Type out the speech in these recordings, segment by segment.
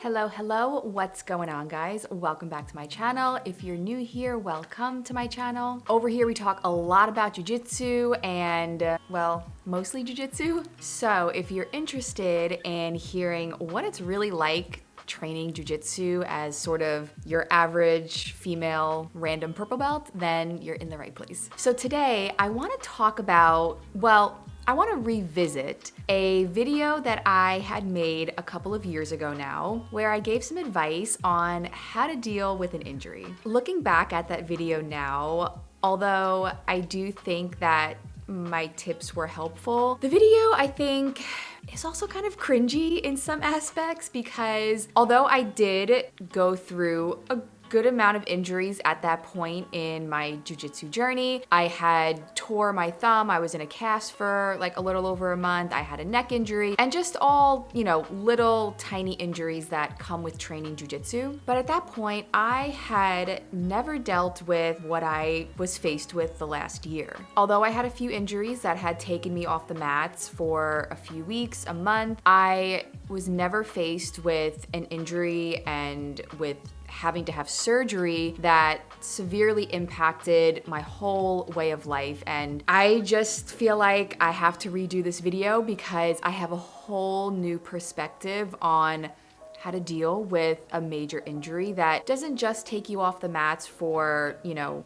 Hello, what's going on, guys? Welcome back to my channel. If you're new here, welcome to my channel. Over here we talk a lot about jiu-jitsu and, well, mostly jiu-jitsu. So if you're interested in hearing what it's really like training jiu-jitsu as sort of your average female random purple belt, then you're in the right place. So today I want to talk about, I want to revisit a video that I had made a couple of years ago now, where I gave some advice on how to deal with an injury. Looking back at that video now, although I do think that my tips were helpful, the video, I think, is also kind of cringy in some aspects because although I did go through a good amount of injuries at that point in my jiu-jitsu journey. I had tore my thumb, I was in a cast for like a little over a month, I had a neck injury, and just all, little tiny injuries that come with training jiu-jitsu. But at that point, I had never dealt with what I was faced with the last year. Although I had a few injuries that had taken me off the mats for a few weeks, a month, I was never faced with an injury and with having to have surgery that severely impacted my whole way of life. And I just feel like I have to redo this video because I have a whole new perspective on how to deal with a major injury that doesn't just take you off the mats for,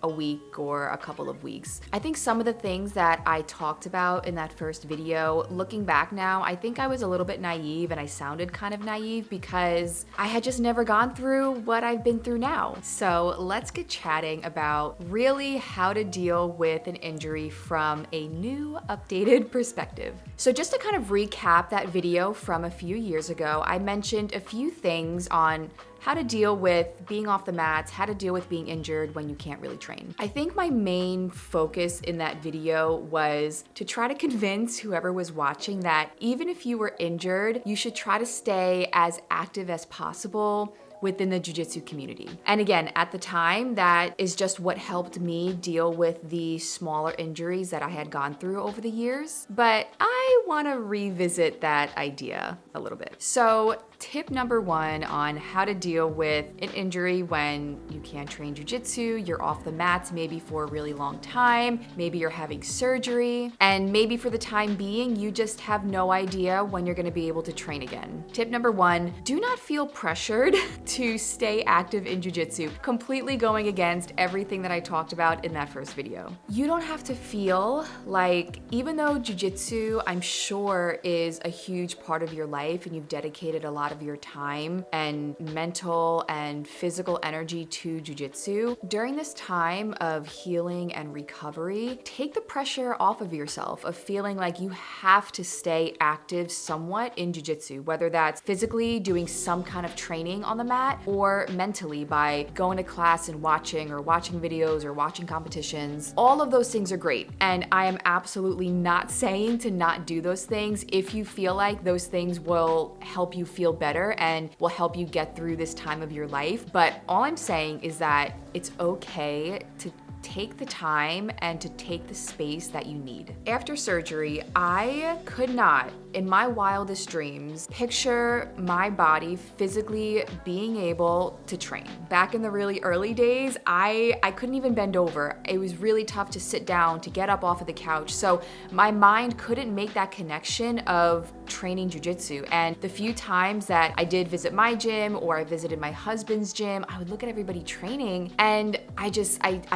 a week or a couple of weeks. I think some of the things that I talked about in that first video, looking back now, I think I was a little bit naive and I sounded kind of naive because I had just never gone through what I've been through now. So let's get chatting about really how to deal with an injury from a new, updated perspective. So just to kind of recap that video from a few years ago, I mentioned a few things on how to deal with being off the mats, how to deal with being injured when you can't really train. I think my main focus in that video was to try to convince whoever was watching that even if you were injured, you should try to stay as active as possible within the jiu-jitsu community. And again, at the time, that is just what helped me deal with the smaller injuries that I had gone through over the years. But I want to revisit that idea a little bit. So tip number one on how to deal with an injury when you can't train jiu-jitsu, you're off the mats maybe for a really long time, maybe you're having surgery, and maybe for the time being, you just have no idea when you're gonna be able to train again. Tip number one, do not feel pressured to stay active in jiu-jitsu, completely going against everything that I talked about in that first video. You don't have to feel like, even though jiu-jitsu, I'm sure, is a huge part of your life and you've dedicated a lot of your time and mental and physical energy to jiu-jitsu, during this time of healing and recovery, take the pressure off of yourself of feeling like you have to stay active somewhat in jiu-jitsu, whether that's physically doing some kind of training on the mat or mentally by going to class and watching videos or watching competitions. All of those things are great. And I am absolutely not saying to not do those things if you feel like those things will help you feel better and will help you get through this time of your life. But all I'm saying is that it's okay to take the time and to take the space that you need. After surgery, I could not, in my wildest dreams, picture my body physically being able to train. Back in the really early days, I couldn't even bend over. It was really tough to sit down, to get up off of the couch. So my mind couldn't make that connection of training jiu-jitsu. And the few times that I did visit my gym or I visited my husband's gym, I would look at everybody training and I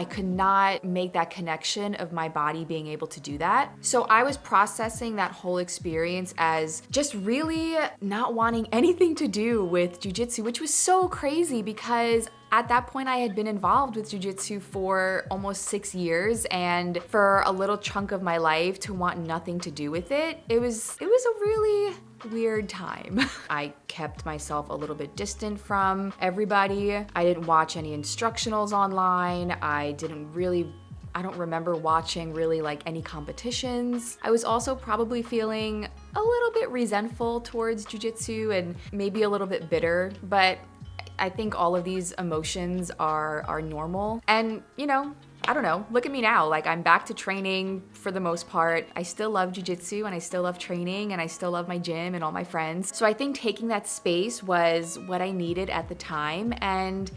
could not make that connection of my body being able to do that. So I was processing that whole experience as just really not wanting anything to do with jiu-jitsu, which was so crazy because at that point, I had been involved with jiu-jitsu for almost 6 years, and for a little chunk of my life to want nothing to do with it, it was a really weird time. I kept myself a little bit distant from everybody. I didn't watch any instructionals online. I don't remember watching really like any competitions. I was also probably feeling a little bit resentful towards jiu-jitsu and maybe a little bit bitter, but I think all of these emotions are normal. And I don't know, look at me now. Like, I'm back to training for the most part. I still love jiu-jitsu and I still love training and I still love my gym and all my friends. So I think taking that space was what I needed at the time. And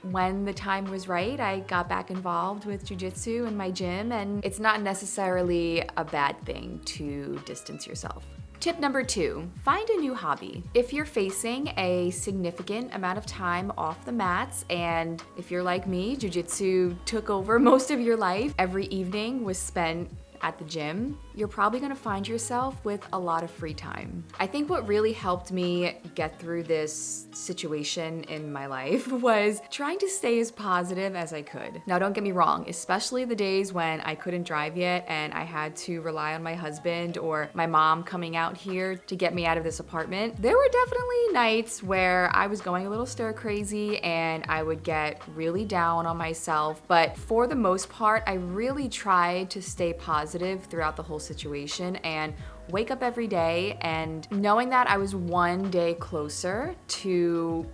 when the time was right, I got back involved with jiu-jitsu and my gym, and it's not necessarily a bad thing to distance yourself. Tip number 2, find a new hobby. If you're facing a significant amount of time off the mats, and if you're like me, jiu-jitsu took over most of your life, every evening was spent at the gym, you're probably gonna find yourself with a lot of free time. I think what really helped me get through this situation in my life was trying to stay as positive as I could. Now, don't get me wrong, especially the days when I couldn't drive yet and I had to rely on my husband or my mom coming out here to get me out of this apartment. There were definitely nights where I was going a little stir crazy and I would get really down on myself, but for the most part, I really tried to stay positive throughout the whole situation and wake up every day and knowing that I was one day closer to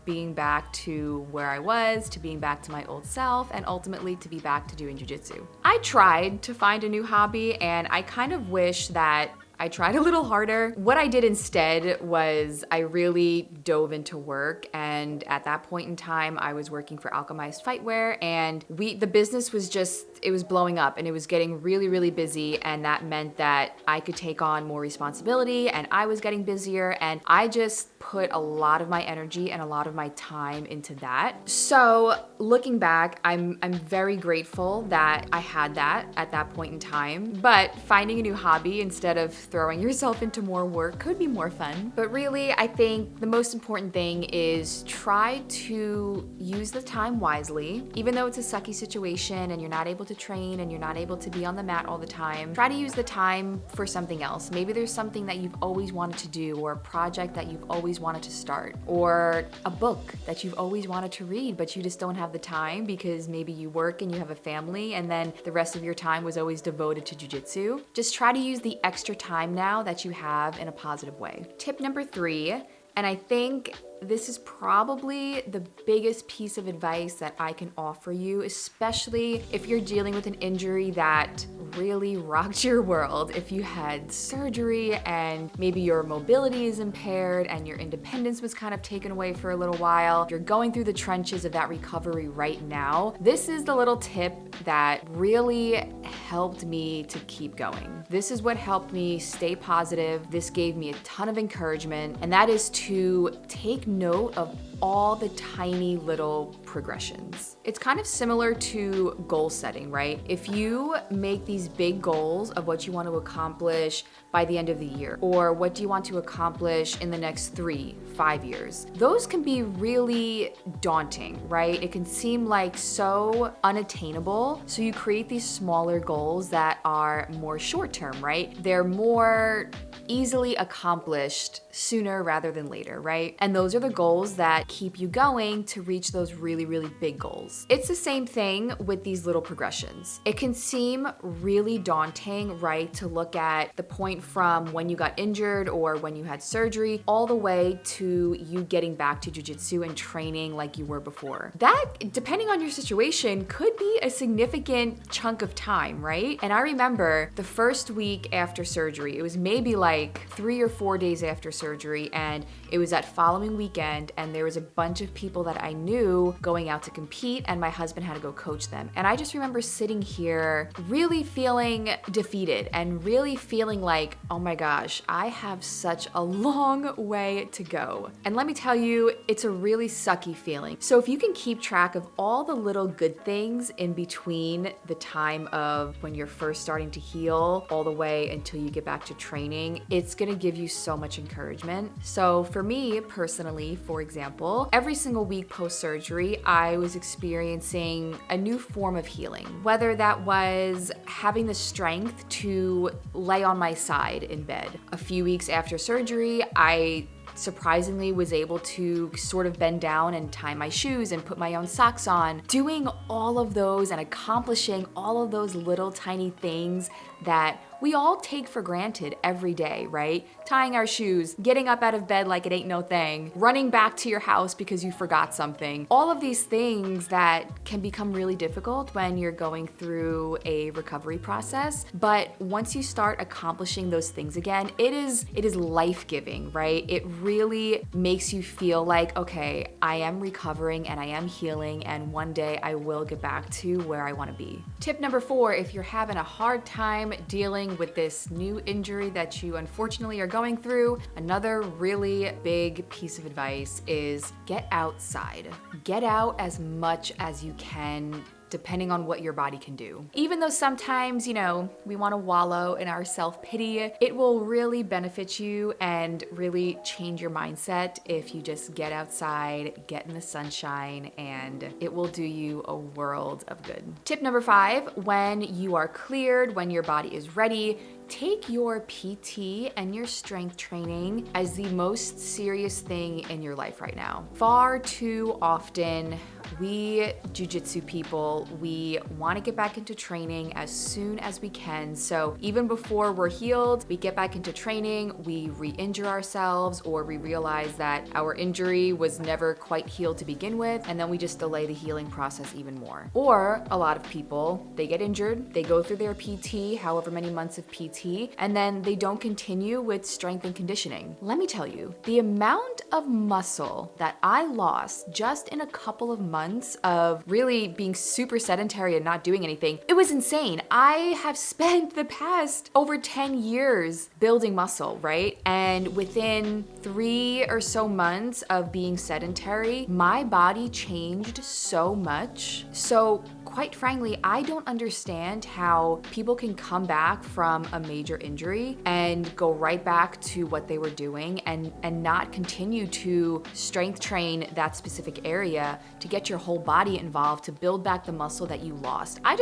being back to where I was, to being back to my old self, and ultimately to be back to doing jiu-jitsu. I tried to find a new hobby and I kind of wish that I tried a little harder. What I did instead was I really dove into work, and at that point in time I was working for Alchemized Fightwear, and the business was it was blowing up and it was getting really, really busy, and that meant that I could take on more responsibility and I was getting busier, and I just put a lot of my energy and a lot of my time into that. So looking back, I'm very grateful that I had that at that point in time, but finding a new hobby instead of throwing yourself into more work could be more fun. But really, I think the most important thing is try to use the time wisely. Even though it's a sucky situation and you're not able to train and you're not able to be on the mat all the time, try to use the time for something else. Maybe there's something that you've always wanted to do, or a project that you've always wanted to start, or a book that you've always wanted to read but you just don't have the time because maybe you work and you have a family and then the rest of your time was always devoted to jiu-jitsu. Just try to use the extra time now that you have in a positive way. Tip number 3, and I think this is probably the biggest piece of advice that I can offer you, especially if you're dealing with an injury that really rocked your world. If you had surgery and maybe your mobility is impaired and your independence was kind of taken away for a little while, if you're going through the trenches of that recovery right now, this is the little tip that really helped me to keep going. This is what helped me stay positive. This gave me a ton of encouragement, and that is to take note of all the tiny little progressions. It's kind of similar to goal setting, right? If you make these big goals of what you want to accomplish by the end of the year, or what do you want to accomplish in the next 3-5 years, those can be really daunting, right? It can seem like so unattainable. So you create these smaller goals that are more short-term, right? They're more easily accomplished sooner rather than later, right? And those are the goals that keep you going to reach those really, really big goals. It's the same thing with these little progressions. It can seem really daunting, right, to look at the point from when you got injured or when you had surgery all the way to you getting back to jiu-jitsu and training like you were before. That, depending on your situation, could be a significant chunk of time, right? And I remember the first week after surgery, it was maybe like 3 or 4 days after surgery, and it was that following weekend, and there was a bunch of people that I knew going out to compete, and my husband had to go coach them. And I just remember sitting here really feeling defeated and really feeling like, oh my gosh, I have such a long way to go. And let me tell you, it's a really sucky feeling. So if you can keep track of all the little good things in between the time of when you're first starting to heal all the way until you get back to training, it's gonna give you so much encouragement. So for me personally, for example, every single week post-surgery, I was experiencing a new form of healing. Whether that was having the strength to lay on my side in bed. A few weeks after surgery, I surprisingly was able to sort of bend down and tie my shoes and put my own socks on. Doing all of those and accomplishing all of those little tiny things that we all take for granted every day, right? Tying our shoes, getting up out of bed like it ain't no thing, running back to your house because you forgot something. All of these things that can become really difficult when you're going through a recovery process. But once you start accomplishing those things again, it is life-giving, right? It really makes you feel like, okay, I am recovering and I am healing, and one day I will get back to where I want to be. Tip number 4, if you're having a hard time dealing with this new injury that you unfortunately are going through, another really big piece of advice is get outside. Get out as much as you can, depending on what your body can do. Even though sometimes, we want to wallow in our self-pity, it will really benefit you and really change your mindset if you just get outside, get in the sunshine, and it will do you a world of good. Tip number 5, when you are cleared, when your body is ready, take your PT and your strength training as the most serious thing in your life right now. Far too often, we jiu-jitsu people, we want to get back into training as soon as we can. So even before we're healed, we get back into training, we re-injure ourselves, or we realize that our injury was never quite healed to begin with, and then we just delay the healing process even more. Or a lot of people, they get injured, they go through their PT, however many months of PT, and then they don't continue with strength and conditioning. Let me tell you, the amount of muscle that I lost just in a couple of months of really being super sedentary and not doing anything, it was insane. I have spent the past over 10 years building muscle, right? And within 3 or so months of being sedentary, my body changed so much. So quite frankly, I don't understand how people can come back from a major injury and go right back to what they were doing and not continue to strength train that specific area to get your whole body involved to build back the muscle that you lost. I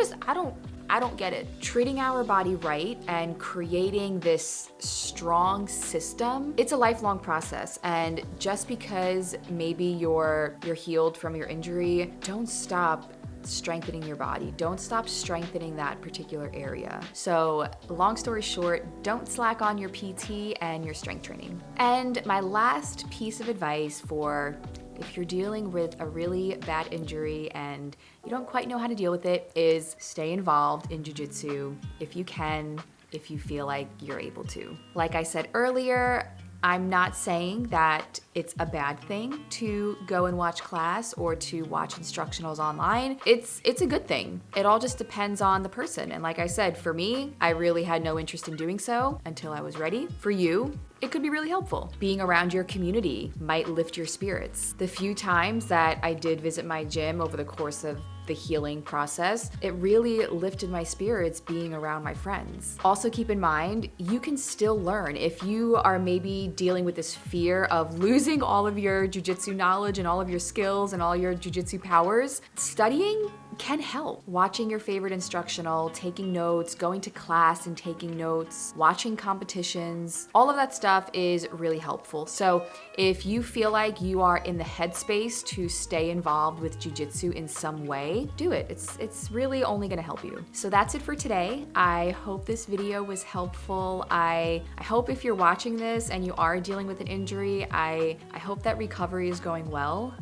don't get it. Treating our body right and creating this strong system, it's a lifelong process. And just because maybe you're healed from your injury, don't stop strengthening your body. Don't stop strengthening that particular area. So long story short, don't slack on your PT and your strength training. And my last piece of advice for if you're dealing with a really bad injury and you don't quite know how to deal with it is stay involved in jiu-jitsu if you can, if you feel like you're able to. Like I said earlier, I'm not saying that it's a bad thing to go and watch class or to watch instructionals online. It's a good thing. It all just depends on the person. And like I said, for me, I really had no interest in doing so until I was ready. For you, it could be really helpful. Being around your community might lift your spirits. The few times that I did visit my gym over the course of the healing process, it really lifted my spirits being around my friends. Also keep in mind, you can still learn. If you are maybe dealing with this fear of losing all of your jiu-jitsu knowledge and all of your skills and all your jiu-jitsu powers, studying can help. Watching your favorite instructional, taking notes, going to class and taking notes, watching competitions, all of that stuff is really helpful. So if you feel like you are in the headspace to stay involved with jiu-jitsu in some way, do it. It's really only gonna help you. So that's it for today. I hope this video was helpful. I hope if you're watching this and you are dealing with an injury, I hope that recovery is going well.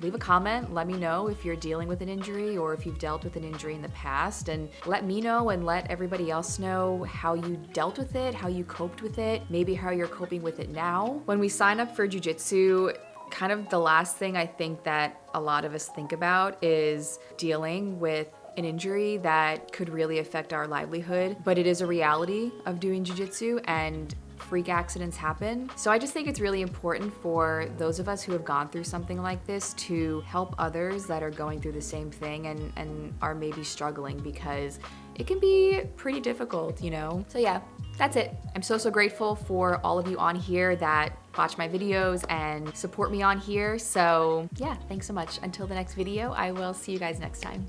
Leave a comment, let me know if you're dealing with an injury or if you've dealt with an injury in the past, and let me know and let everybody else know how you dealt with it, how you coped with it, maybe how you're coping with it now. When we sign up for jiu-jitsu, kind of the last thing I think that a lot of us think about is dealing with an injury that could really affect our livelihood, but it is a reality of doing jiu-jitsu and freak accidents happen. So I just think it's really important for those of us who have gone through something like this to help others that are going through the same thing and are maybe struggling, because it can be pretty difficult, you know? So yeah, that's it. I'm so grateful for all of you on here that watch my videos and support me on here. So yeah, thanks so much. Until the next video, I will see you guys next time.